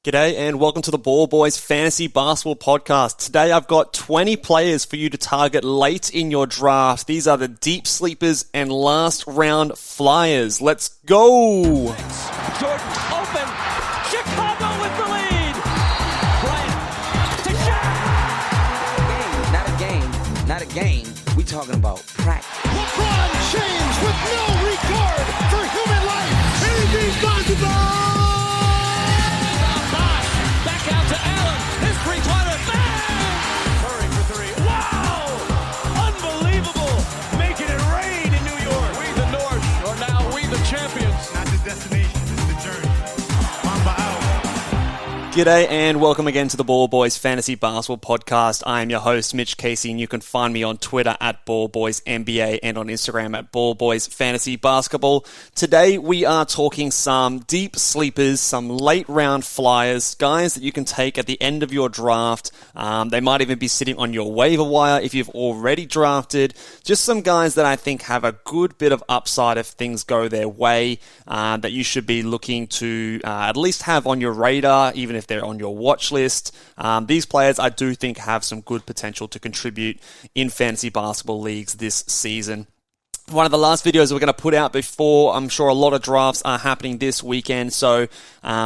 G'day and welcome to the Ball Boys Fantasy Basketball Podcast. Today I've got 20 players for you to target late in your draft. These are the deep sleepers and last round flyers. Let's go! Jordan open. Chicago with the lead. Bryant to Shaq. Not a game. We talking about practice. LeBron James with no regard for human life. Anything's possible. Back out to Allen. His three-pointer. Bang! Curry for three. Wow! Unbelievable. Making it rain in New York. We the North are now we the champions. Not the destination, it's the journey. Mamba out. G'day and welcome again to the Ball Boys Fantasy Basketball Podcast. I am your host, Mitch Casey, and you can find me on Twitter at BallBoysNBA and on Instagram at BallBoysFantasyBasketball. Today we are talking some deep sleepers, some late round flyers, guys that you can take at the end of your draft. They might even be sitting on your waiver wire if you've already drafted. Just some guys that I think have a good bit of upside if things go their way, that you should be looking to at least have on your radar, even if they're on your watch list. These players I do think have some good potential to contribute in fantasy basketball leagues this season. One of the last videos we're going to put out before, I'm sure a lot of drafts are happening this weekend, so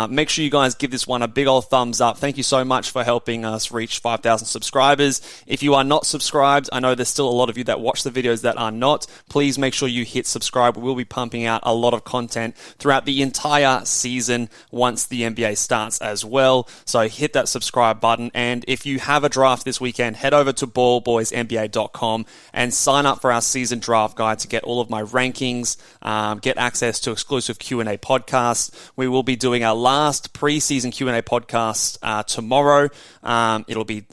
make sure you guys give this one a big old thumbs up. Thank you so much for helping us reach 5,000 subscribers. If you are not subscribed, I know there's still a lot of you that watch the videos that are not. Please make sure you hit subscribe. We'll be pumping out a lot of content throughout the entire season once the NBA starts as well. So hit that subscribe button, and if you have a draft this weekend, head over to ballboysnba.com and sign up for our season draft guide to get all of my rankings, get access to exclusive Q&A podcasts. We will be doing our last preseason Q&A podcast tomorrow. I'll be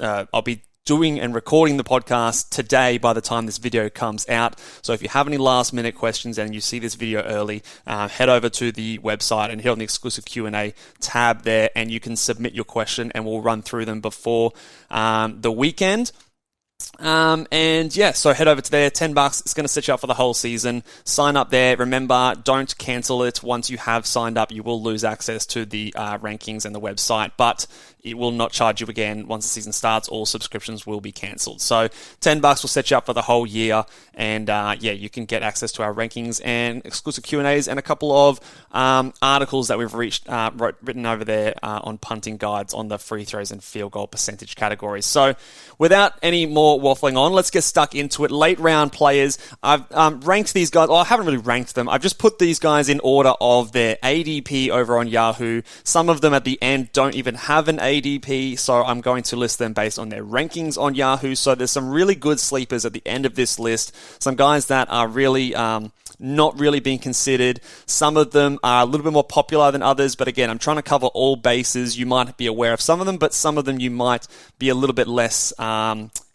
doing and recording the podcast today by the time this video comes out. So if you have any last minute questions and you see this video early, head over to the website and hit on the exclusive Q&A tab there, and you can submit your question and we'll run through them before the weekend. So head over to there, $10. It's going to set you up for the whole season. Sign up there. Remember, don't cancel it. Once you have signed up, you will lose access to the rankings and the website, but it will not charge you again once the season starts. All subscriptions will be cancelled. So $10 will set you up for the whole year, and you can get access to our rankings and exclusive Q&As and a couple of articles that we've written over there on punting guides on the free throws and field goal percentage categories. So without any more waffling on, let's get stuck into it. Late round players. I've ranked these guys. Well, I haven't really ranked them. I've just put these guys in order of their ADP over on Yahoo. Some of them at the end don't even have an ADP, so I'm going to list them based on their rankings on Yahoo. So there's some really good sleepers at the end of this list. Some guys that are really not really being considered. Some of them are a little bit more popular than others, but again, I'm trying to cover all bases. You might be aware of some of them, but some of them you might be a little bit less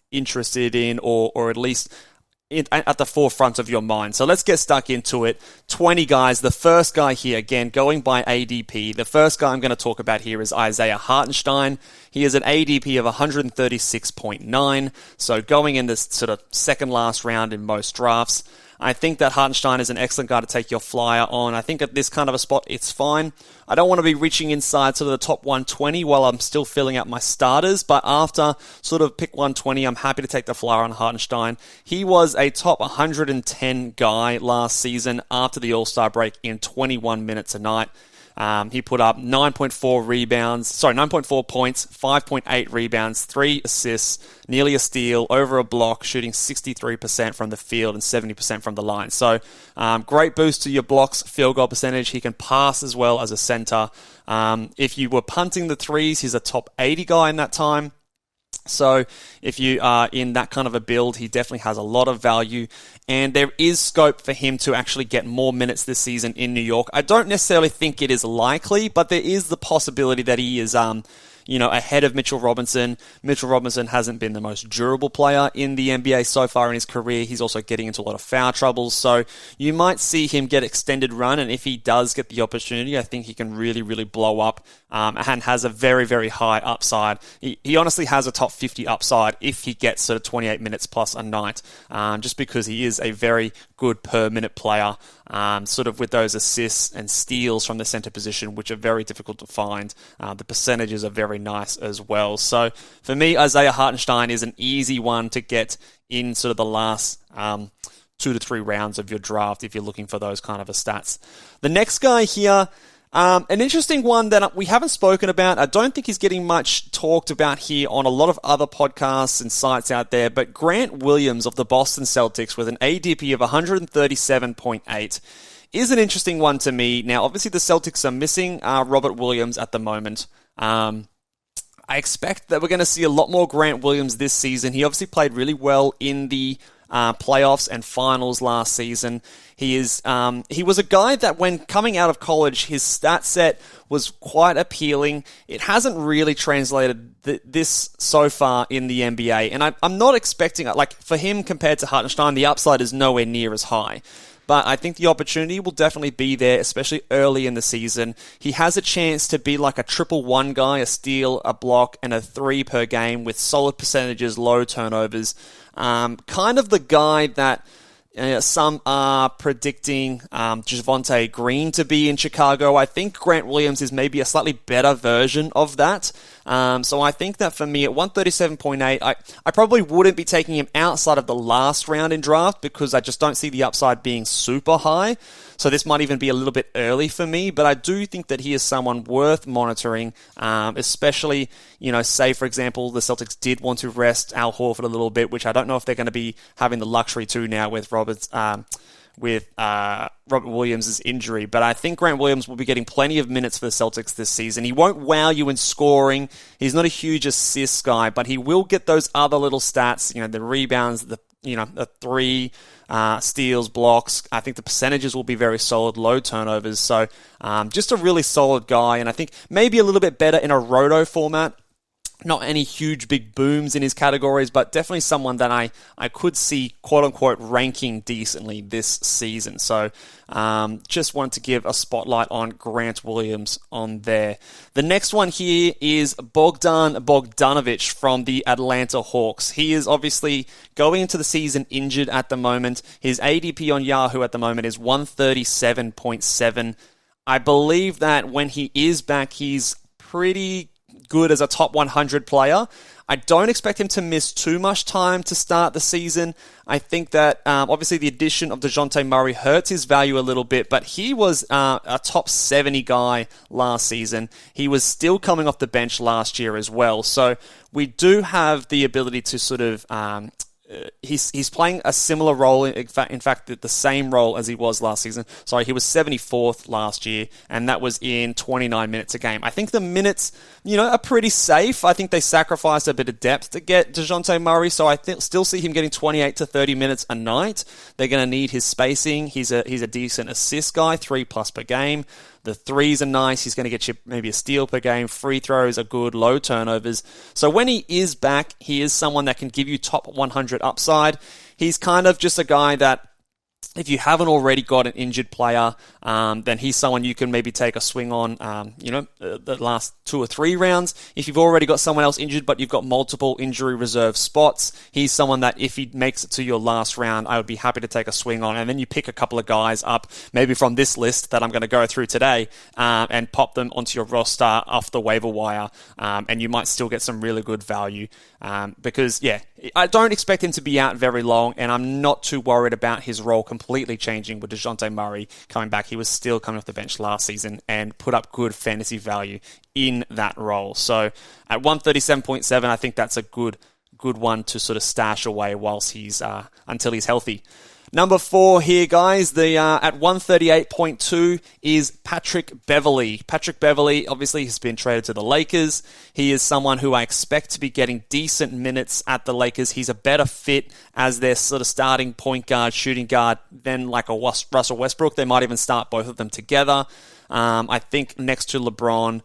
interested in, or at least at the forefront of your mind. So let's get stuck into it. 20 guys. The first guy here, again, going by ADP, the first guy I'm going to talk about here is Isaiah Hartenstein. He has an ADP of 136.9, so going in this sort of second last round in most drafts. I think that Hartenstein is an excellent guy to take your flyer on. I think at this kind of a spot, it's fine. I don't want to be reaching inside sort of the top 120 while I'm still filling out my starters, but after sort of pick 120, I'm happy to take the flyer on Hartenstein. He was a top 110 guy last season after the All-Star break in 21 minutes a night. He put up 9.4 points, 5.8 rebounds, 3 assists, nearly a steal, over a block, shooting 63% from the field and 70% from the line. So great boost to your blocks, field goal percentage. He can pass as well as a center. If you were punting the threes, he's a top 80 guy in that time. So if you are in that kind of a build, he definitely has a lot of value, and there is scope for him to actually get more minutes this season in New York. I don't necessarily think it is likely, but there is the possibility that he is ahead of Mitchell Robinson. Mitchell Robinson hasn't been the most durable player in the NBA so far in his career. He's also getting into a lot of foul troubles, so you might see him get extended run, and if he does get the opportunity, I think he can really, really blow up and has a very, very high upside. He honestly has a top 50 upside if he gets sort of 28 minutes plus a night, just because he is a very good per minute player, sort of with those assists and steals from the center position, which are very difficult to find. The percentages are very nice as well. So for me, Isaiah Hartenstein is an easy one to get in sort of the last 2 to 3 rounds of your draft if you're looking for those kind of stats. The next guy here, an interesting one that we haven't spoken about. I don't think he's getting much talked about here on a lot of other podcasts and sites out there, but Grant Williams of the Boston Celtics with an ADP of 137.8 is an interesting one to me. Now, obviously the Celtics are missing Robert Williams at the moment. I expect that we're going to see a lot more Grant Williams this season. He obviously played really well in the playoffs and finals last season. He was a guy that when coming out of college, his stat set was quite appealing. It hasn't really translated this so far in the NBA, and I'm not expecting, like, for him compared to Hartenstein, the upside is nowhere near as high. But I think the opportunity will definitely be there, especially early in the season. He has a chance to be like a 1-1 guy, a steal, a block, and a 3 per game with solid percentages, low turnovers. Kind of the guy that some are predicting Javonte Green to be in Chicago. I think Grant Williams is maybe a slightly better version of that. So I think that for me at 137.8, I probably wouldn't be taking him outside of the last round in draft because I just don't see the upside being super high. So this might even be a little bit early for me, but I do think that he is someone worth monitoring, especially, say, for example, the Celtics did want to rest Al Horford a little bit, which I don't know if they're going to be having the luxury to now with Robert Williams' injury, but I think Grant Williams will be getting plenty of minutes for the Celtics this season. He won't wow you in scoring. He's not a huge assist guy, but he will get those other little stats, the rebounds, the 3 steals, blocks. I think the percentages will be very solid, low turnovers. So just a really solid guy, and I think maybe a little bit better in a roto format. Not any huge big booms in his categories, but definitely someone that I could see, quote-unquote, ranking decently this season. So just wanted to give a spotlight on Grant Williams on there. The next one here is Bogdan Bogdanovic from the Atlanta Hawks. He is obviously going into the season injured at the moment. His ADP on Yahoo at the moment is 137.7. I believe that when he is back, he's pretty good as a top 100 player. I don't expect him to miss too much time to start the season. I think that obviously the addition of DeJounte Murray hurts his value a little bit, but he was a top 70 guy last season. He was still coming off the bench last year as well. So we do have the ability to sort of he's playing a similar role, in fact, the same role as he was last season. Sorry, he was 74th last year, and that was in 29 minutes a game. I think the minutes, are pretty safe. I think they sacrificed a bit of depth to get DeJounte Murray, so I still see him getting 28 to 30 minutes a night. They're going to need his spacing. He's a decent assist guy, 3+ per game. The threes are nice. He's going to get you maybe a steal per game. Free throws are good. Low turnovers. So when he is back, he is someone that can give you top 100 upside. He's kind of just a guy that, if you haven't already got an injured player, then he's someone you can maybe take a swing on, the last 2 or 3 rounds. If you've already got someone else injured, but you've got multiple injury reserve spots, he's someone that if he makes it to your last round, I would be happy to take a swing on. And then you pick a couple of guys up, maybe from this list that I'm going to go through today, and pop them onto your roster off the waiver wire, and you might still get some really good value. Because, I don't expect him to be out very long, and I'm not too worried about his role completely changing with DeJounte Murray coming back. He was still coming off the bench last season and put up good fantasy value in that role. So at 137.7, I think that's a good one to sort of stash away whilst he's until he's healthy. Number 4 here, guys, at 138.2 is Patrick Beverley. Patrick Beverley obviously has been traded to the Lakers. He is someone who I expect to be getting decent minutes at the Lakers. He's a better fit as their sort of starting point guard, shooting guard than like a Russell Westbrook. They might even start both of them together. I think next to LeBron,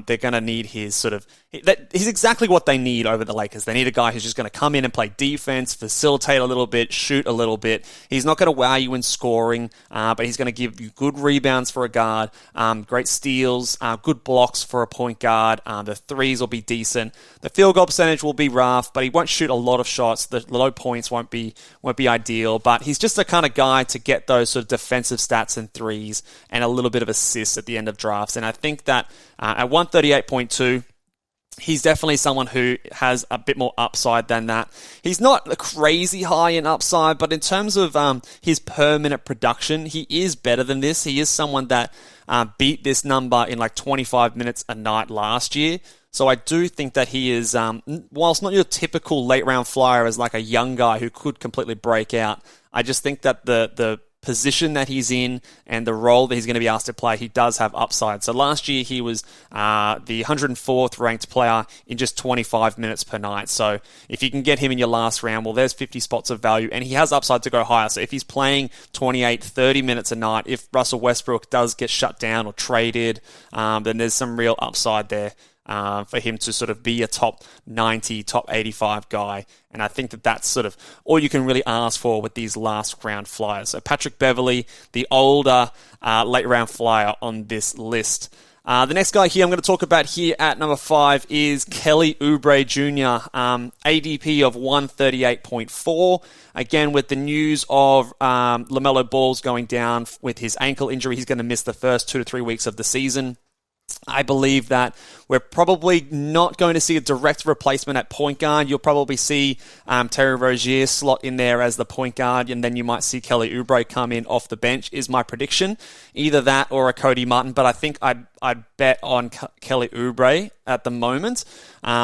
they're going to need his sort of He's exactly what they need over the Lakers. They need a guy who's just going to come in and play defense, facilitate a little bit, shoot a little bit. He's not going to wow you in scoring, but he's going to give you good rebounds for a guard, great steals, good blocks for a point guard. The threes will be decent. The field goal percentage will be rough, but he won't shoot a lot of shots. The low points won't be ideal, but he's just the kind of guy to get those sort of defensive stats and threes and a little bit of assists at the end of drafts. And I think that at 138.2, he's definitely someone who has a bit more upside than that. He's not crazy high in upside, but in terms of his per-minute production, he is better than this. He is someone that beat this number in like 25 minutes a night last year. So I do think that he is, whilst not your typical late-round flyer as like a young guy who could completely break out, I just think that the position that he's in and the role that he's going to be asked to play, he does have upside. So last year he was the 104th ranked player in just 25 minutes per night. So if you can get him in your last round, well, there's 50 spots of value, and he has upside to go higher. So if he's playing 28, 30 minutes a night, if Russell Westbrook does get shut down or traded, then there's some real upside there. For him to sort of be a top 90, top 85 guy. And I think that that's sort of all you can really ask for with these last round flyers. So Patrick Beverley, the older late round flyer on this list. The next guy here I'm going to talk about here at number 5 is Kelly Oubre Jr., ADP of 138.4. Again, with the news of LaMelo Ball's going down with his ankle injury, he's going to miss the first 2 to 3 weeks of the season. I believe that we're probably not going to see a direct replacement at point guard. You'll probably see Terry Rozier slot in there as the point guard, and then you might see Kelly Oubre come in off the bench, is my prediction. Either that or a Cody Martin, but I think I'd bet on Kelly Oubre at the moment.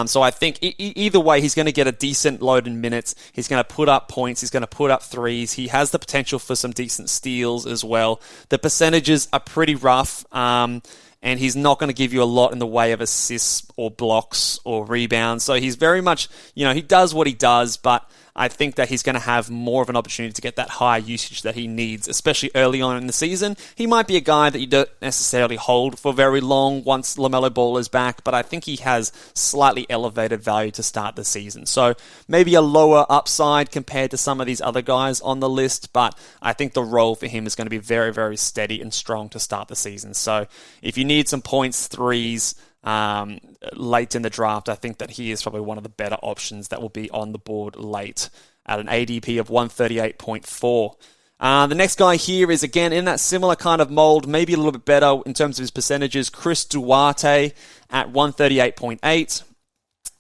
So I think either way, he's going to get a decent load in minutes. He's going to put up points. He's going to put up threes. He has the potential for some decent steals as well. The percentages are pretty rough. And he's not going to give you a lot in the way of assists or blocks or rebounds. So he's very much, he does what he does, but I think that he's going to have more of an opportunity to get that high usage that he needs, especially early on in the season. He might be a guy that you don't necessarily hold for very long once LaMelo Ball is back, but I think he has slightly elevated value to start the season. So maybe a lower upside compared to some of these other guys on the list, but I think the role for him is going to be very, very steady and strong to start the season. So if you need some points, threes, late in the draft, I think that he is probably one of the better options that will be on the board late at an ADP of 138.4. The next guy here is, again, in that similar kind of mold, maybe a little bit better in terms of his percentages, Chris Duarte at 138.8. It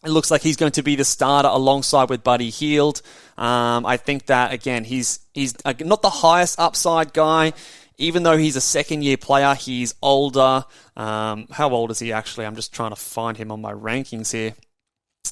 looks like he's going to be the starter alongside with Buddy Hield. I think that, again, he's not the highest upside guy. Even though he's a second-year player, he's older. How old is he actually? I'm just trying to find him on my rankings here.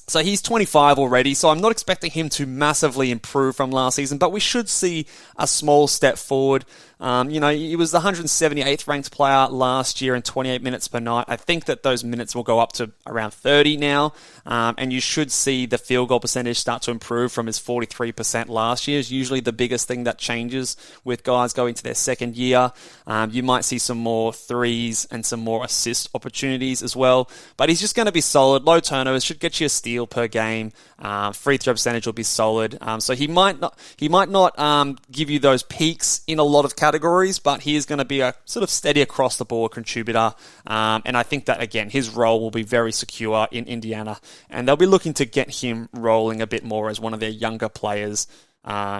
So he's 25 already, so I'm not expecting him to massively improve from last season, but we should see a small step forward. He was the 178th ranked player last year in 28 minutes per night. I think that those minutes will go up to around 30 now, and you should see the field goal percentage start to improve from his 43% last year. Is usually the biggest thing that changes with guys going to their second year. You might see some more threes and some more assist opportunities as well, but he's just going to be solid. Low turnovers, should get you a steal per game. Free throw percentage will be solid. So he might not give you those peaks in a lot of categories, but he is going to be a sort of steady across the board contributor. And I think that, again, his role will be very secure in Indiana, and they'll be looking to get him rolling a bit more as one of their younger players.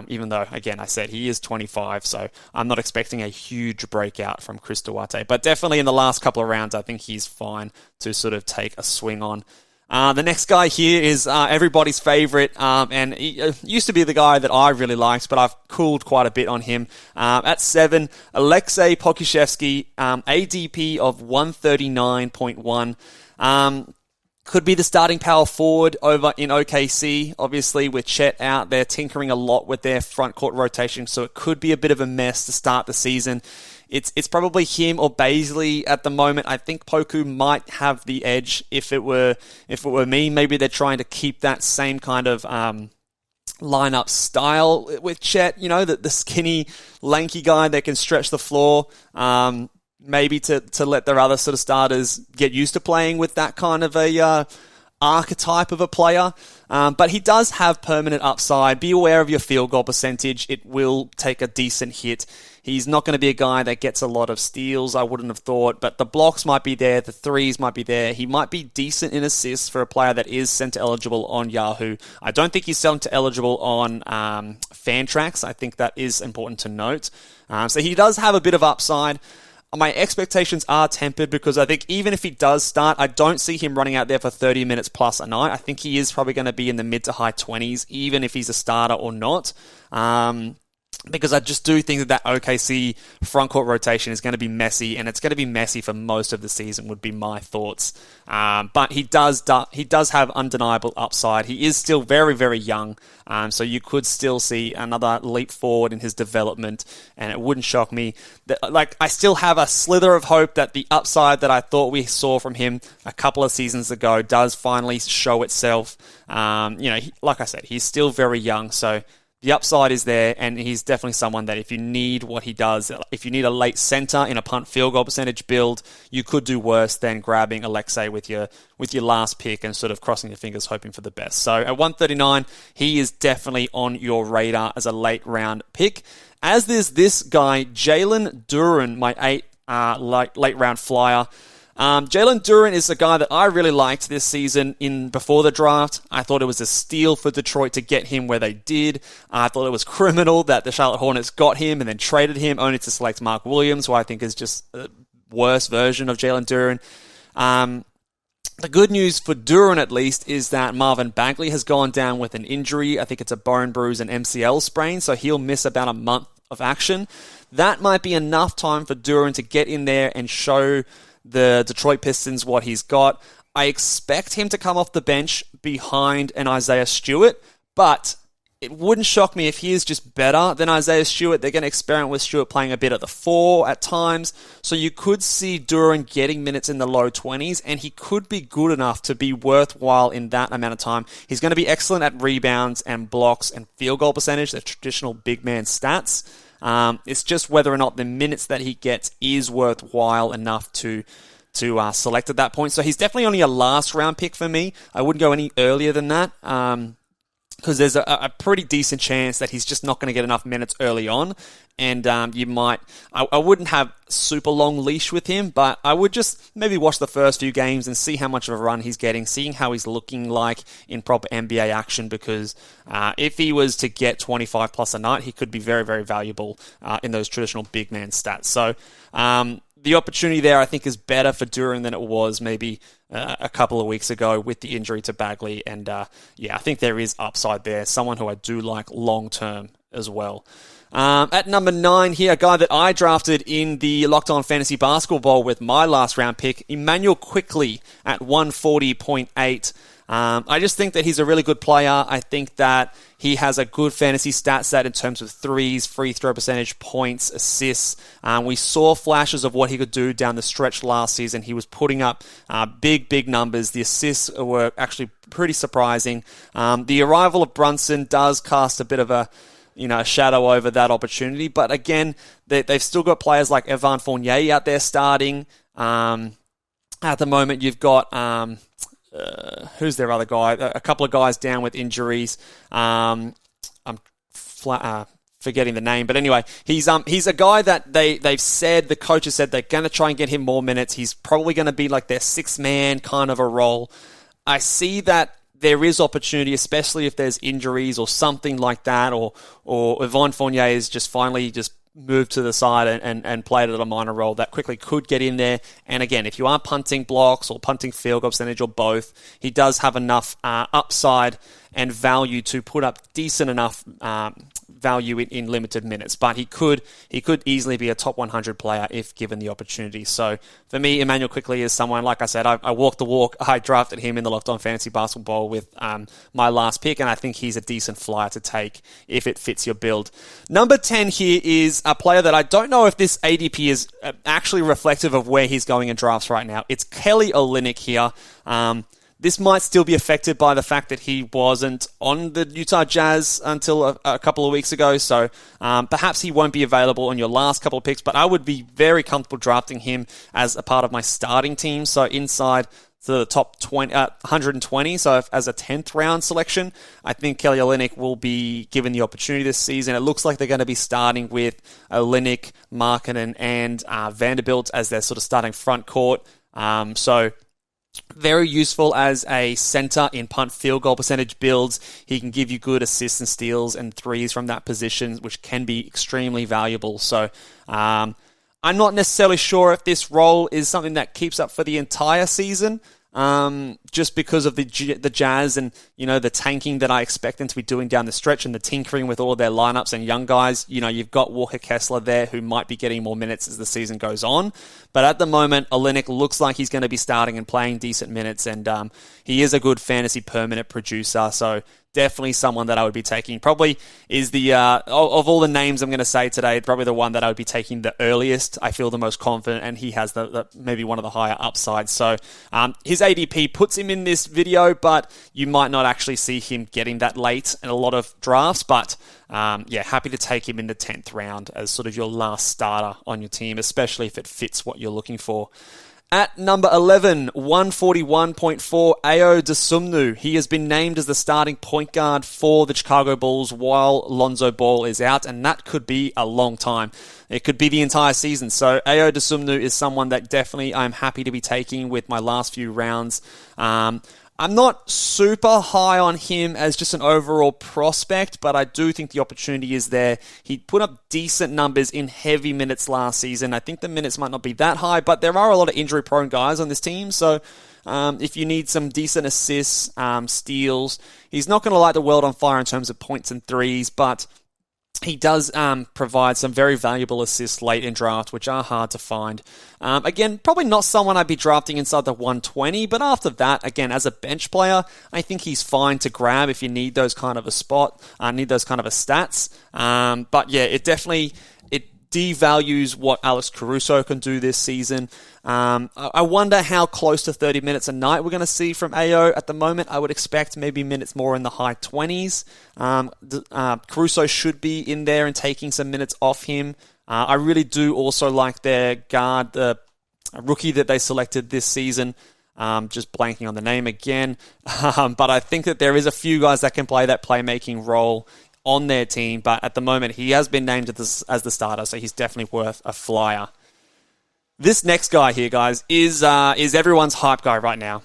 Even though, again, I said he is 25, so I'm not expecting a huge breakout from Chris Duarte. But definitely in the last couple of rounds, I think he's fine to sort of take a swing on. The next guy here is everybody's favorite, and he used to be the guy that I really liked, but I've cooled quite a bit on him. At 7, Alexei Pokusevski, ADP of 139.1. Could be the starting power forward over in OKC. Obviously, with Chet out, they're tinkering a lot with their front court rotation, so it could be a bit of a mess to start the season. It's probably him or Baisley at the moment. I think Poku might have the edge if it were me. Maybe they're trying to keep that same kind of lineup style with Chet. The skinny, lanky guy that can stretch the floor. Maybe to let their other sort of starters get used to playing with that kind of a archetype of a player, but he does have permanent upside. Be aware of your field goal percentage. It will take a decent hit. He's not going to be a guy that gets a lot of steals, I wouldn't have thought, but the blocks might be there, the threes might be there. He might be decent in assists for a player that is center eligible on Yahoo. I don't think he's center eligible on Fantrax. I think that is important to note. So he does have a bit of upside. My expectations are tempered because I think even if he does start, I don't see him running out there for 30 minutes plus a night. I think he is probably going to be in the mid to high 20s, even if he's a starter or not. Because I just do think that OKC frontcourt rotation is going to be messy, and it's going to be messy for most of the season, would be my thoughts. But he does have undeniable upside. He is still very, very young, so you could still see another leap forward in his development, and it wouldn't shock me. I still have a slither of hope that the upside that I thought we saw from him a couple of seasons ago does finally show itself. Like I said, he's still very young, so the upside is there, and he's definitely someone that if you need what he does, if you need a late center in a punt field goal percentage build, you could do worse than grabbing Alexei with your last pick and sort of crossing your fingers hoping for the best. So at 139, he is definitely on your radar as a late round pick. As there's this guy, Jalen Duren, my late round flyer. Jalen Duren is a guy that I really liked this season before the draft. I thought it was a steal for Detroit to get him where they did. I thought it was criminal that the Charlotte Hornets got him and then traded him only to select Mark Williams, who I think is just a worse version of Jalen Duren. The good news for Duren, at least, is that Marvin Bagley has gone down with an injury. I think it's a bone bruise and MCL sprain, so he'll miss about a month of action. That might be enough time for Duren to get in there and show the Detroit Pistons what he's got. I expect him to come off the bench behind an Isaiah Stewart, but it wouldn't shock me if he is just better than Isaiah Stewart. They're going to experiment with Stewart playing a bit at the 4 at times, so you could see Duren getting minutes in the low 20s, and he could be good enough to be worthwhile in that amount of time. He's going to be excellent at rebounds and blocks and field goal percentage, the traditional big man stats. It's just whether or not the minutes that he gets is worthwhile enough to select at that point. So he's definitely only a last round pick for me. I wouldn't go any earlier than that because there's a pretty decent chance that he's just not going to get enough minutes early on. And I wouldn't have super long leash with him, but I would just maybe watch the first few games and see how much of a run he's getting, seeing how he's looking like in proper NBA action, because if he was to get 25 plus a night, he could be very, very valuable in those traditional big man stats. So the opportunity there, I think, is better for Duren than it was maybe a couple of weeks ago with the injury to Bagley. And I think there is upside there. Someone who I do like long-term as well. At number 9 here, a guy that I drafted in the Locked On Fantasy Basketball with my last round pick, Immanuel Quickley at 140.8. I just think that he's a really good player. I think that he has a good fantasy stat set in terms of threes, free throw percentage, points, assists. We saw flashes of what he could do down the stretch last season. He was putting up big numbers. The assists were actually pretty surprising. The arrival of Brunson does cast a bit of a shadow over that opportunity. But again, they've still got players like Evan Fournier out there starting. At the moment, you've got who's their other guy? A couple of guys down with injuries. I'm forgetting the name, but anyway, he's a guy that they've said, the coaches said they're going to try and get him more minutes. He's probably going to be like their 6th man kind of a role. I see that there is opportunity, especially if there's injuries or something like that, or Evan Fournier is just finally just moved to the side and played at a minor role, that quickly could get in there. And again, if you are punting blocks or punting field goal percentage or both, he does have enough upside and value to put up decent enough value in limited minutes. But he could easily be a top 100 player if given the opportunity. So for me, Immanuel Quickley is someone, like I said, I walked the walk. I drafted him in the Locked On Fantasy Basketball with my last pick, and I think he's a decent flyer to take if it fits your build. Number 10 here is a player that I don't know if this ADP is actually reflective of where he's going in drafts right now. It's Kelly Olynyk here. This might still be affected by the fact that he wasn't on the Utah Jazz until a couple of weeks ago, so perhaps he won't be available on your last couple of picks, but I would be very comfortable drafting him as a part of my starting team, so inside the top 120. So as a 10th round selection, I think Kelly Olynyk will be given the opportunity this season. It looks like they're going to be starting with Olynyk, Markelle, and Vanderbilt as their sort of starting front court. So very useful as a center in punt field goal percentage builds. He can give you good assists and steals and threes from that position, which can be extremely valuable. So I'm not necessarily sure if this role is something that keeps up for the entire season, just because of the Jazz and, the tanking that I expect them to be doing down the stretch and the tinkering with all their lineups and young guys. You've got Walker Kessler there who might be getting more minutes as the season goes on. But at the moment, Olynyk looks like he's going to be starting and playing decent minutes, and he is a good fantasy permanent producer. So definitely someone that I would be taking. Probably is the, of all the names I'm going to say today, probably the one that I would be taking the earliest. I feel the most confident, and he has the maybe one of the higher upsides. So his ADP puts him in this video, but you might not actually see him getting that late in a lot of drafts. But happy to take him in the 10th round as sort of your last starter on your team, especially if it fits what you're looking for. At number 11, 141.4, Desunnmu. He has been named as the starting point guard for the Chicago Bulls while Lonzo Ball is out, and that could be a long time. It could be the entire season. So Desunnmu is someone that definitely I'm happy to be taking with my last few rounds. I'm not super high on him as just an overall prospect, but I do think the opportunity is there. He put up decent numbers in heavy minutes last season. I think the minutes might not be that high, but there are a lot of injury-prone guys on this team, so if you need some decent assists, steals, he's not going to light the world on fire in terms of points and threes, but he does provide some very valuable assists late in draft, which are hard to find. Again, probably not someone I'd be drafting inside the 120, but after that, again, as a bench player, I think he's fine to grab if you need those kind of a spot, need those kind of a stats. But yeah, it devalues what Alex Caruso can do this season. I wonder how close to 30 minutes a night we're going to see from AO. At the moment, I would expect maybe minutes more in the high 20s. Caruso should be in there and taking some minutes off him. I really do also like their guard, the rookie that they selected this season. Just blanking on the name again. But I think that there is a few guys that can play that playmaking role on their team, but at the moment he has been named as the starter, so he's definitely worth a flyer. This next guy here, guys, is everyone's hype guy right now.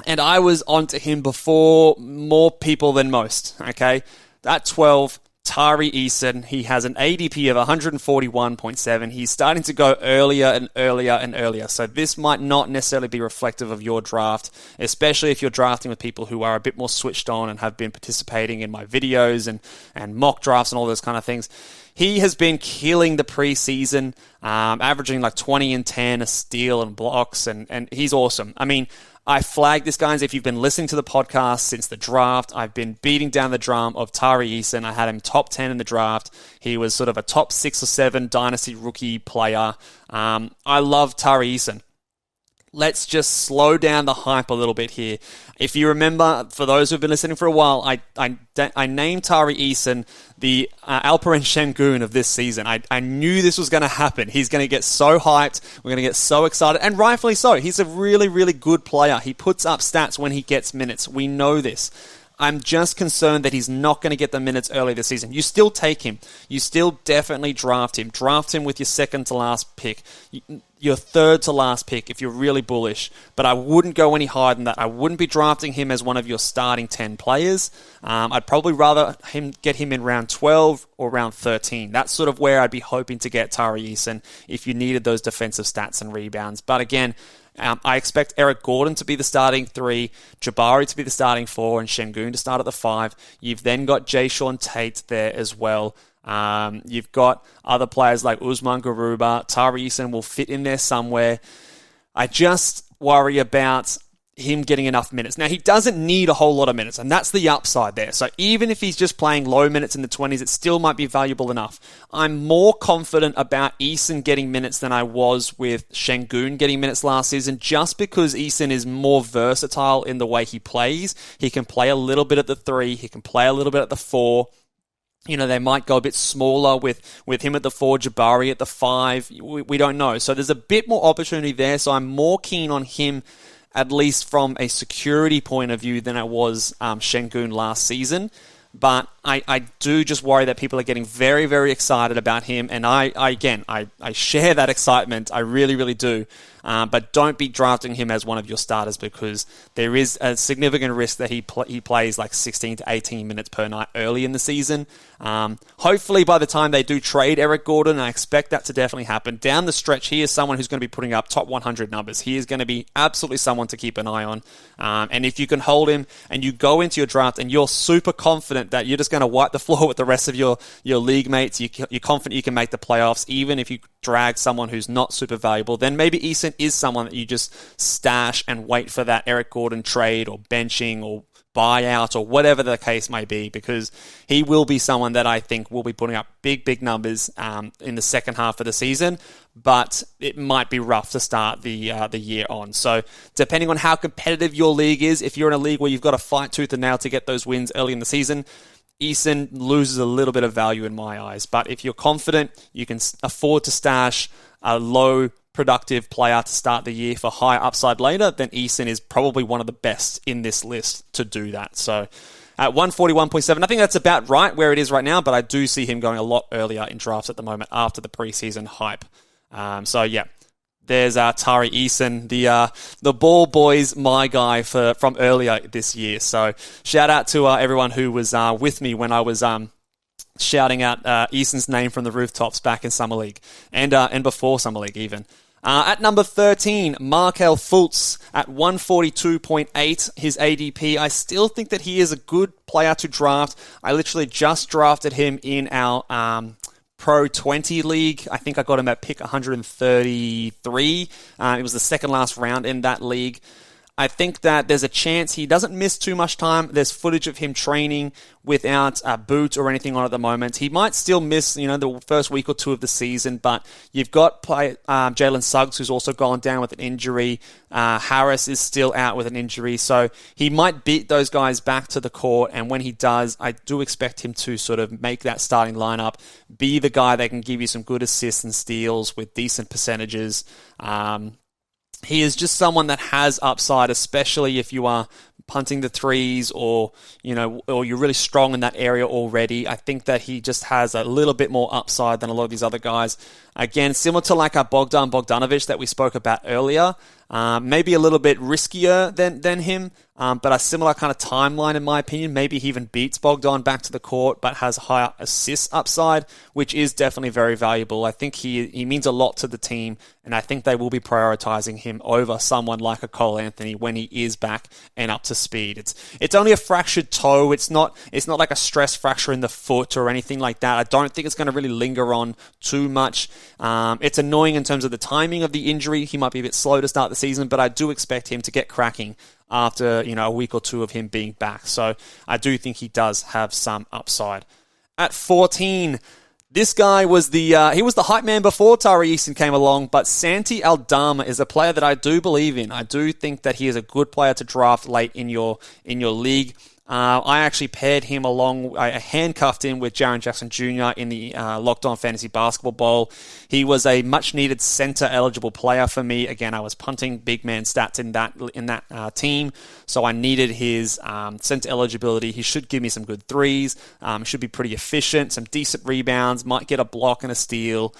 And I was onto him before more people than most, okay? At 12, Tari Eason, he has an ADP of 141.7. He's starting to go earlier and earlier and earlier. So this might not necessarily be reflective of your draft, especially if you're drafting with people who are a bit more switched on and have been participating in my videos and mock drafts and all those kind of things. He has been killing the preseason, averaging like 20 and 10, a steal and blocks, and he's awesome. I mean, I flagged this, guys. If you've been listening to the podcast since the draft, I've been beating down the drum of Tari Eason. I had him top 10 in the draft. He was sort of a top 6 or 7 dynasty rookie player. I love Tari Eason. Let's just slow down the hype a little bit here. If you remember, for those who've been listening for a while, I named Tari Eason the Alperen Şengün of this season. I knew this was going to happen. He's going to get so hyped. We're going to get so excited, and rightfully so. He's a really, really good player. He puts up stats when he gets minutes. We know this. I'm just concerned that he's not going to get the minutes early this season. You still take him. You still definitely draft him. Draft him with your second to last pick, your third to last pick if you're really bullish. But I wouldn't go any higher than that. I wouldn't be drafting him as one of your starting 10 players. I'd probably rather get him in round 12 or round 13. That's sort of where I'd be hoping to get Tari Eason if you needed those defensive stats and rebounds. But again, I expect Eric Gordon to be the starting 3, Jabari to be the starting 4, and Şengün to start at the 5. You've then got Jayshawn Tate there as well. You've got other players like Usman Garuba. Tari Eason will fit in there somewhere. I just worry about him getting enough minutes. Now, he doesn't need a whole lot of minutes, and that's the upside there. So even if he's just playing low minutes in the 20s, it still might be valuable enough. I'm more confident about Eason getting minutes than I was with Şengün getting minutes last season, just because Eason is more versatile in the way he plays. He can play a little bit at the 3, he can play a little bit at the 4. You know, they might go a bit smaller with him at the 4, Jabari at the 5. We don't know. So there's a bit more opportunity there, so I'm more keen on him at least from a security point of view, than it was Şengün last season. But I do just worry that people are getting very, very excited about him. And I share that excitement. I really, really do. But don't be drafting him as one of your starters, because there is a significant risk that he plays like 16 to 18 minutes per night early in the season. Hopefully by the time they do trade Eric Gordon, I expect that to definitely happen. Down the stretch, he is someone who's going to be putting up top 100 numbers. He is going to be absolutely someone to keep an eye on. And if you can hold him and you go into your draft and you're super confident that you're just going to wipe the floor with the rest of your league mates, you're confident you can make the playoffs, even if you drag someone who's not super valuable, then maybe Eason is someone that you just stash and wait for that Eric Gordon trade or benching or buyout or whatever the case may be, because he will be someone that I think will be putting up big numbers in the second half of the season, but it might be rough to start the year on. So depending on how competitive your league is, if you're in a league where you've got to fight tooth and nail to get those wins early in the season, Eason loses a little bit of value in my eyes. But if you're confident, you can afford to stash a low productive player to start the year for high upside later, then Eason is probably one of the best in this list to do that. So at 141.7, I think that's about right where it is right now, but I do see him going a lot earlier in drafts at the moment after the preseason hype. So yeah, there's Tari Eason, the ball boys, my guy from earlier this year. So shout out to everyone who was with me when I was shouting out Eason's name from the rooftops back in Summer League and before Summer League even. At number 13, Markelle Fultz at 142.8, his ADP. I still think that he is a good player to draft. I literally just drafted him in our Pro 20 league. I think I got him at pick 133. It was the second last round in that league. I think that there's a chance he doesn't miss too much time. There's footage of him training without a boot or anything on at the moment. He might still miss, the first week or two of the season, but you've got Jalen Suggs, who's also gone down with an injury. Harris is still out with an injury, so he might beat those guys back to the court, and when he does, I do expect him to sort of make that starting lineup, be the guy that can give you some good assists and steals with decent percentages. He is just someone that has upside, especially if you are punting the threes or you're really strong in that area already. I think that he just has a little bit more upside than a lot of these other guys. Again, similar to like our Bogdanovic that we spoke about earlier, maybe a little bit riskier than him, but a similar kind of timeline in my opinion. Maybe he even beats Bogdan back to the court, but has higher assist upside, which is definitely very valuable. I think he means a lot to the team, and I think they will be prioritizing him over someone like a Cole Anthony when he is back and up to speed. It's only a fractured toe. It's not like a stress fracture in the foot or anything like that. I don't think it's going to really linger on too much. It's annoying in terms of the timing of the injury. He might be a bit slow to start the season, but I do expect him to get cracking after a week or two of him being back. So I do think he does have some upside. At 14, this guy was he was the hype man before Tari Eason came along, but Santi Aldama is a player that I do believe in. I do think that he is a good player to draft late in your league. I actually paired him I handcuffed him with Jaren Jackson Jr. in the Locked On Fantasy Basketball Bowl. He was a much-needed center-eligible player for me. Again, I was punting big man stats in that team, so I needed his center eligibility. He should give me some good threes, should be pretty efficient, some decent rebounds, might get a block and a steal.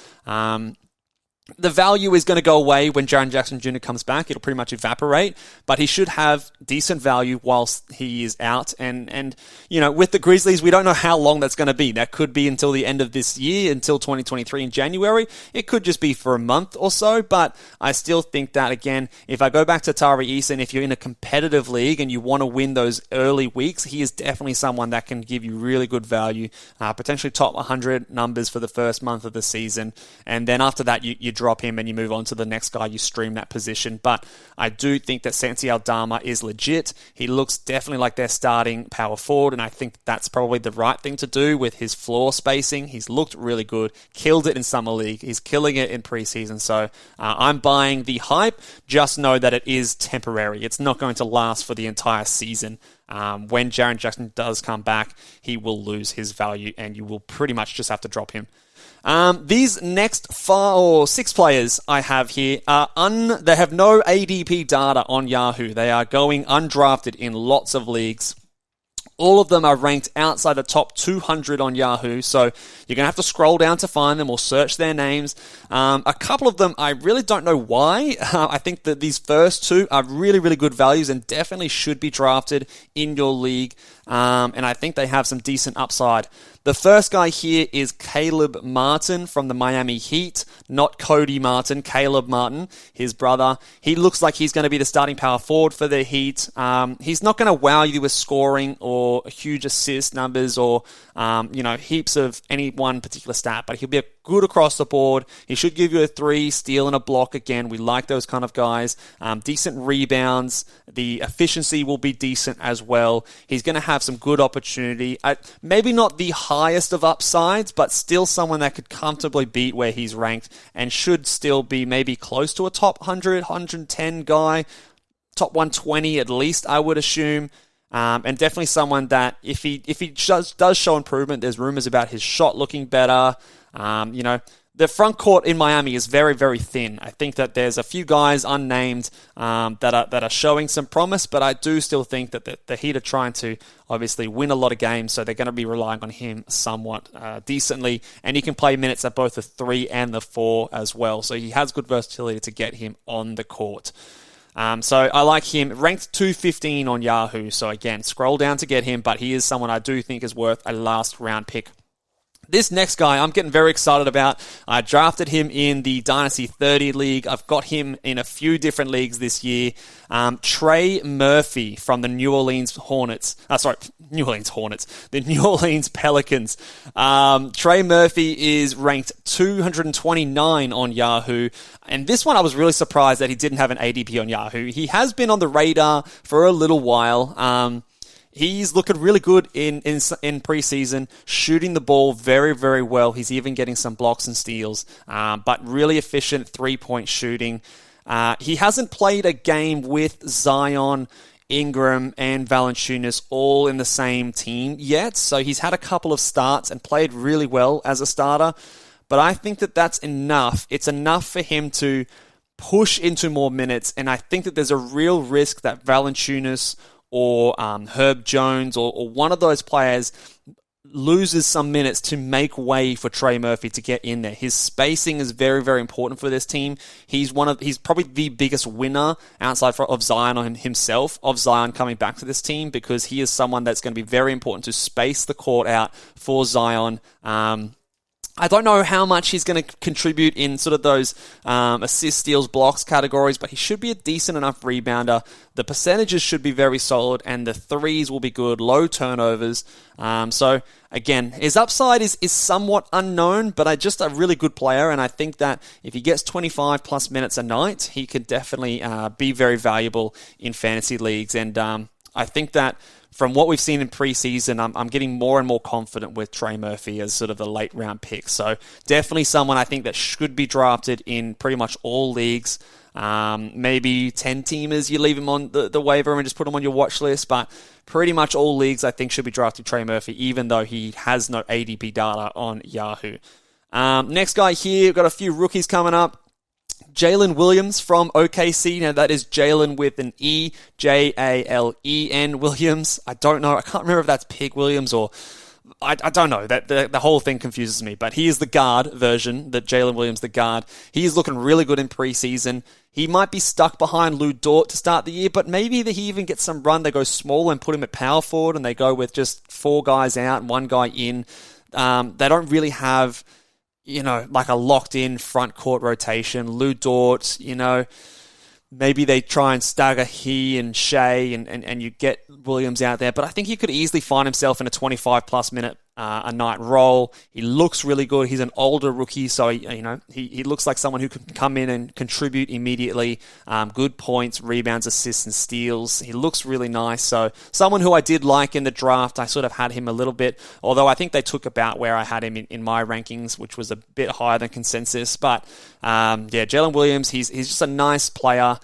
The value is going to go away when Jaren Jackson Jr. comes back. It'll pretty much evaporate, but he should have decent value whilst he is out. And with the Grizzlies, we don't know how long that's going to be. That could be until the end of this year, until 2023 in January. It could just be for a month or so, but I still think that, again, if I go back to Tari Eason, if you're in a competitive league and you want to win those early weeks, he is definitely someone that can give you really good value, potentially top 100 numbers for the first month of the season. And then after that, you drop him and you move on to the next guy, you stream that position. But I do think that Santi Aldama is legit. He looks definitely like their starting power forward, and I think that's probably the right thing to do with his floor spacing. He's looked really good, killed it in Summer League, he's killing it in preseason, so I'm buying the hype. Just know that it is temporary. It's not going to last for the entire season. When Jaren Jackson does come back, he will lose his value and you will pretty much just have to drop him. These next 5 or 6 players I have here are they have no ADP data on Yahoo. They are going undrafted in lots of leagues. All of them are ranked outside the top 200 on Yahoo, so you're going to have to scroll down to find them or search their names. A couple of them, I really don't know why. I think that these first 2 are really, really good values and definitely should be drafted in your league, and I think they have some decent upside. The first guy here is Caleb Martin from the Miami Heat, not Cody Martin, Caleb Martin, his brother. He looks like he's going to be the starting power forward for the Heat. He's not going to wow you with scoring or huge assist numbers or, heaps of any one particular stat, but he'll be good across the board. He should give you a 3, steal, and a block. Again, we like those kind of guys. Decent rebounds. The efficiency will be decent as well. He's going to have some good opportunity. Maybe not the highest of upsides, but still someone that could comfortably beat where he's ranked and should still be maybe close to a top 100, 110 guy, top 120 at least, I would assume. And definitely someone that if he does show improvement, there's rumors about his shot looking better. The front court in Miami is very, very thin. I think that there's a few guys unnamed that are showing some promise, but I do still think that the Heat are trying to obviously win a lot of games, so they're going to be relying on him somewhat decently, and he can play minutes at both the 3 and the 4 as well, so he has good versatility to get him on the court. So I like him, ranked 215 on Yahoo, so again, scroll down to get him, but he is someone I do think is worth a last round pick. This next guy I'm getting very excited about. I drafted him in the Dynasty 30 League. I've got him in a few different leagues this year. Trey Murphy from the New Orleans Pelicans. Trey Murphy is ranked 229 on Yahoo. And this one I was really surprised that he didn't have an ADP on Yahoo. He has been on the radar for a little while. He's looking really good in preseason, shooting the ball very, very well. He's even getting some blocks and steals, but really efficient three-point shooting. He hasn't played a game with Zion, Ingram, and Valanciunas all in the same team yet, so he's had a couple of starts and played really well as a starter, but I think that that's enough. It's enough for him to push into more minutes, and I think that there's a real risk that Valanciunas or Herb Jones or one of those players loses some minutes to make way for Trey Murphy to get in there. His spacing is very, very important for this team. He's probably the biggest winner outside of Zion himself, of Zion coming back to this team, because he is someone that's going to be very important to space the court out for Zion. I don't know how much he's going to contribute in sort of those assist, steals, blocks categories, but he should be a decent enough rebounder. The percentages should be very solid, and the threes will be good, low turnovers. So, again, his upside is somewhat unknown, but just a really good player, and I think that if he gets 25-plus minutes a night, he could definitely be very valuable in fantasy leagues, and I think that from what we've seen in preseason, I'm getting more and more confident with Trey Murphy as sort of the late round pick. So definitely someone I think that should be drafted in pretty much all leagues. Maybe 10-teamers, you leave him on the waiver and just put him on your watch list. But pretty much all leagues I think should be drafting Trey Murphy, even though he has no ADP data on Yahoo. Next guy here, we've got a few rookies coming up. Jalen Williams from OKC. Now, that is Jalen with an E, Jalen Williams. I don't know. I can't remember if that's Pig Williams or... I don't know. That the whole thing confuses me. But he is the guard version, the Jalen Williams, the guard. He is looking really good in preseason. He might be stuck behind Lou Dort to start the year, but maybe he even gets some run. They go small and put him at power forward, and they go with just 4 guys out and 1 guy in. They don't really have... like a locked-in front court rotation. Lou Dort, maybe they try and stagger he and Shea and you get Williams out there. But I think he could easily find himself in a 25-plus minute a night role. He looks really good. He's an older rookie, so he looks like someone who can come in and contribute immediately. Good points, rebounds, assists, and steals. He looks really nice. So someone who I did like in the draft. I sort of had him a little bit, although I think they took about where I had him in my rankings, which was a bit higher than consensus. But Jalen Williams, he's just a nice player.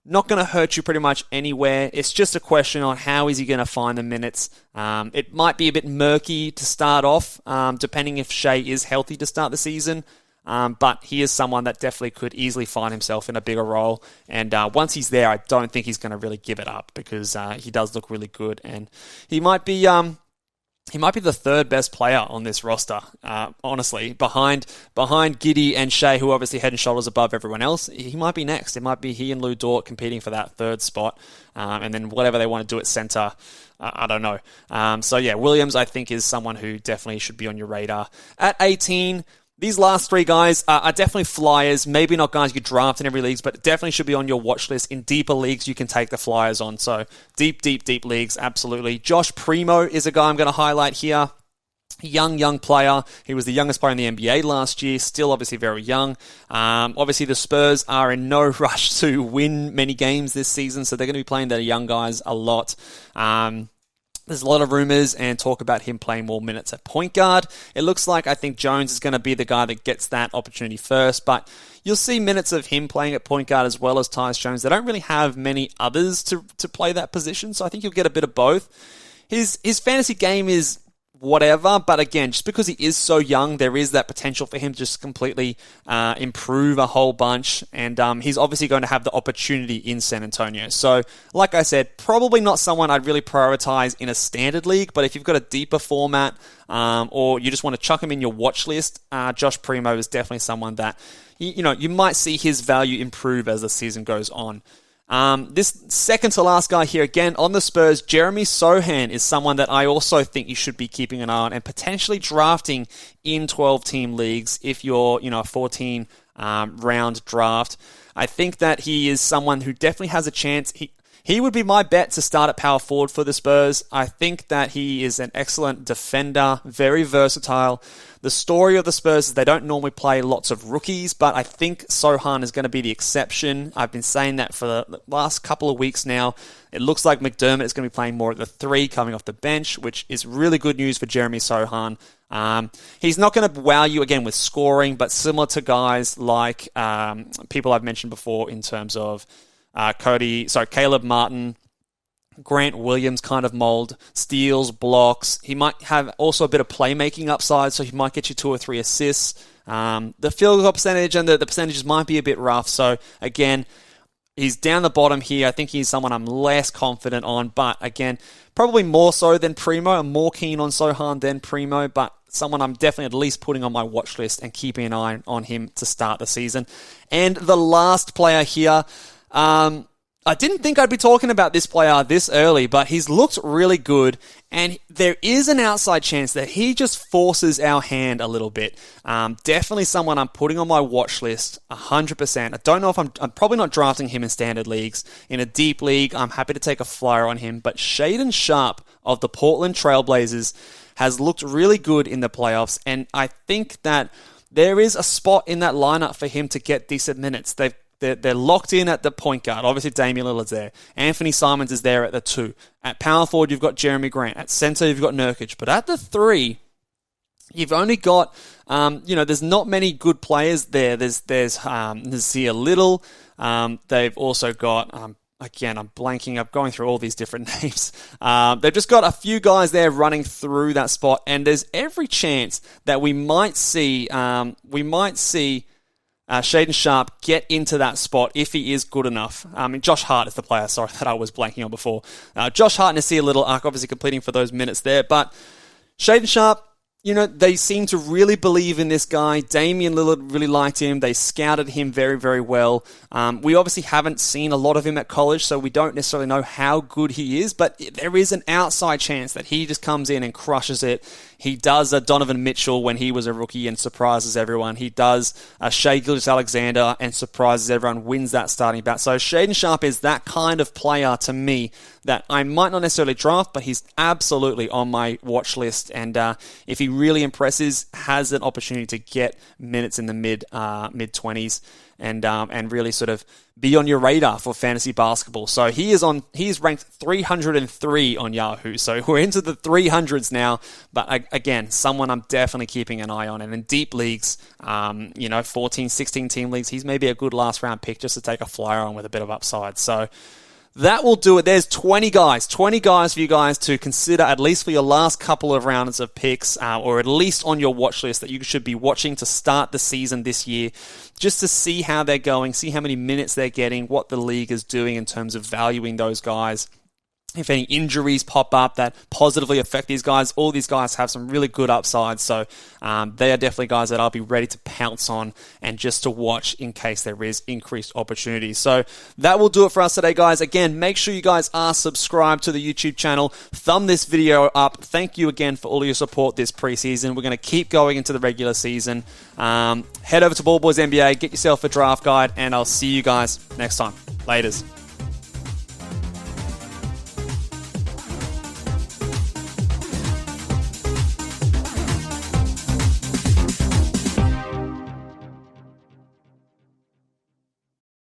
Not going to hurt you pretty much anywhere. It's just a question on how is he going to find the minutes. It might be a bit murky to start off, depending if Shea is healthy to start the season. But he is someone that definitely could easily find himself in a bigger role. And once he's there, I don't think he's going to really give it up because he does look really good. And he might be the third best player on this roster, honestly. Behind Giddey and Shea, who are obviously head and shoulders above everyone else, he might be next. It might be he and Lou Dort competing for that third spot. And then whatever they want to do at center, I don't know. So yeah, Williams, I think, is someone who definitely should be on your radar. At 18... these last three guys are definitely flyers. Maybe not guys you draft in every league, but definitely should be on your watch list. In deeper leagues, you can take the flyers on. So deep leagues, absolutely. Josh Primo is a guy I'm going to highlight here. Young player. He was the youngest player in the NBA last year. Still obviously very young. Obviously the Spurs are in no rush to win many games this season, so they're going to be playing their young guys a lot. There's a lot of rumors and talk about him playing more minutes at point guard. It looks like I think Jones is going to be the guy that gets that opportunity first, but you'll see minutes of him playing at point guard as well as Tyus Jones. They don't really have many others to play that position, so I think you'll get a bit of both. His fantasy game is whatever, but again, just because he is so young, there is that potential for him to just completely improve a whole bunch, and he's obviously going to have the opportunity in San Antonio. So, like I said, probably not someone I'd really prioritize in a standard league, but if you've got a deeper format, or you just want to chuck him in your watch list, Josh Primo is definitely someone that, you might see his value improve as the season goes on. This second to last guy here, again, on the Spurs, Jeremey Sochan is someone that I also think you should be keeping an eye on and potentially drafting in 12-team leagues if you're, a 14-round draft. I think that he is someone who definitely has a chance. He would be my bet to start at power forward for the Spurs. I think that he is an excellent defender, very versatile. The story of the Spurs is they don't normally play lots of rookies, but I think Sochan is going to be the exception. I've been saying that for the last couple of weeks now. It looks like McDermott is going to be playing more at the 3 coming off the bench, which is really good news for Jeremey Sochan. He's not going to wow you again with scoring, but similar to guys like people I've mentioned before in terms of Caleb Martin, Grant Williams kind of mold, steals, blocks. He might have also a bit of playmaking upside, so he might get you 2 or 3 assists. The field goal percentage and the percentages might be a bit rough, so again, he's down the bottom here. I think he's someone I'm less confident on, but again, probably more so than Primo. I'm more keen on Sochan than Primo, but someone I'm definitely at least putting on my watch list and keeping an eye on him to start the season. And the last player here, I didn't think I'd be talking about this player this early, but he's looked really good, and there is an outside chance that he just forces our hand a little bit. Definitely someone I'm putting on my watch list, 100%. I don't know if I'm probably not drafting him in standard leagues. In a deep league, I'm happy to take a flyer on him, but Shaedon Sharpe of the Portland Trailblazers has looked really good in the playoffs, and I think that there is a spot in that lineup for him to get decent minutes. They're locked in at the point guard. Obviously, Damian Lillard's there. Anthony Simons is there at the 2. At power forward, you've got Jeremy Grant. At center, you've got Nurkic. But at the 3, you've only got, there's not many good players there. There's Nazir Little. They've also got, again, I'm blanking. I'm going through all these different names. They've just got a few guys there running through that spot. And there's every chance that we might see Shaedon Sharpe get into that spot if he is good enough. Josh Hart is the player, that I was blanking on before. Josh Hart and Nasir Little are obviously competing for those minutes there, but Shaedon Sharpe, they seem to really believe in this guy. Damian Lillard really liked him. They scouted him very, very well. We obviously haven't seen a lot of him at college, so we don't necessarily know how good he is, but there is an outside chance that he just comes in and crushes it. He does a Donovan Mitchell when he was a rookie and surprises everyone. He does a Shai Gilgeous-Alexander and surprises everyone, wins that starting bat. So Shaedon Sharpe is that kind of player to me that I might not necessarily draft, but he's absolutely on my watch list. And if he really impresses, has an opportunity to get minutes in the mid-20s. and really sort of be on your radar for fantasy basketball. So he is ranked 303 on Yahoo. So we're into the 300s now. But again, someone I'm definitely keeping an eye on. And in deep leagues, 14, 16 team leagues, he's maybe a good last round pick just to take a flyer on with a bit of upside. So that will do it. There's 20 guys for you guys to consider, at least for your last couple of rounds of picks, or at least on your watch list that you should be watching to start the season this year, just to see how they're going, see how many minutes they're getting, what the league is doing in terms of valuing those guys. If any injuries pop up that positively affect these guys, all these guys have some really good upsides. So they are definitely guys that I'll be ready to pounce on and just to watch in case there is increased opportunity. So that will do it for us today, guys. Again, make sure you guys are subscribed to the YouTube channel. Thumb this video up. Thank you again for all your support this preseason. We're going to keep going into the regular season. Head over to Ball Boys NBA, get yourself a draft guide, and I'll see you guys next time. Laters.